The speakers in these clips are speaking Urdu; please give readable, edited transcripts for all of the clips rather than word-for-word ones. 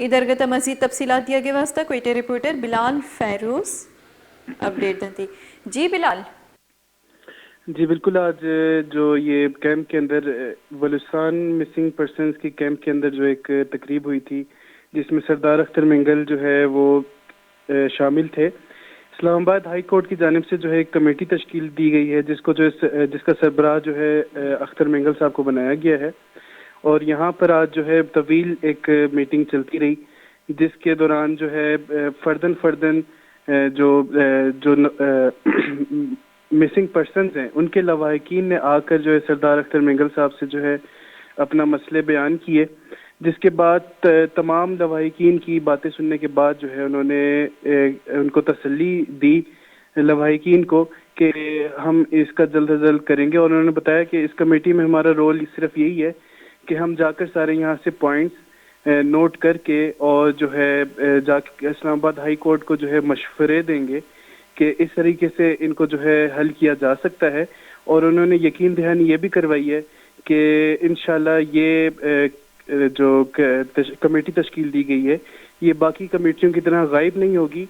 ادھر گتا مزید تفصیلات دیا گیا واسطہ کوئٹہ رپورٹر بلال فیروز اپڈیٹ دیں جی بلال. جی بالکل. آج جو یہ کیمپ کے اندر بلوچستان مسنگ پرسنز کی کیمپ کے اندر جو ایک تقریب ہوئی تھی جس میں سردار اختر مینگل جو ہے وہ شامل تھے. اسلام آباد ہائی کورٹ کی جانب سے جو ہے ایک کمیٹی تشکیل دی گئی ہے جس کا سربراہ جو ہے اختر مینگل صاحب کو بنایا گیا ہے. اور یہاں پر آج جو ہے طویل ایک میٹنگ چلتی رہی جس کے دوران جو ہے فردن جو مسنگ پرسنز ہیں ان کے لواحقین نے آ کر جو ہے سردار اختر مینگل صاحب سے جو ہے اپنا مسئلے بیان کیے، جس کے بعد تمام لواحقین کی باتیں سننے کے بعد جو ہے انہوں نے ان کو تسلی دی لواحقین کو کہ ہم اس کا جلد از جلد کریں گے. اور انہوں نے بتایا کہ اس کمیٹی میں ہمارا رول صرف یہی ہے کہ ہم جا کر سارے یہاں سے پوائنٹس نوٹ کر کے اور جو ہے جا کے اسلام آباد ہائی کورٹ کو جو ہے مشورے دیں گے کہ اس طریقے سے ان کو جو ہے حل کیا جا سکتا ہے. اور انہوں نے یقین دہانی یہ بھی کروائی ہے کہ انشاءاللہ یہ جو کمیٹی تشکیل دی گئی ہے یہ باقی کمیٹیوں کی طرح غائب نہیں ہوگی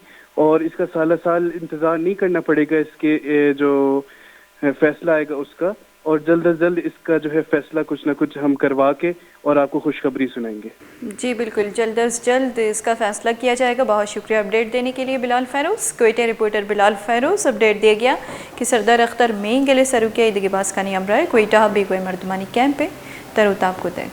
اور اس کا سالہ سال انتظار نہیں کرنا پڑے گا اس کے جو فیصلہ آئے گا اس کا. اور جلد از جلد اس کا جو ہے فیصلہ کچھ نہ کچھ ہم کروا کے اور آپ کو خوشخبری سنائیں گے. جی بالکل، جلد از جلد اس کا فیصلہ کیا جائے گا. بہت شکریہ اپڈیٹ دینے کے لیے بلال فیروز. کوئٹہ رپورٹر بلال فیروز اپڈیٹ دیا گیا کہ سردار اختر مینگل سروکیا ادگی باس کا نیم رائے کوئٹہ بھی کوئی مردمانی کیمپ ہے تروتاب کو دیں.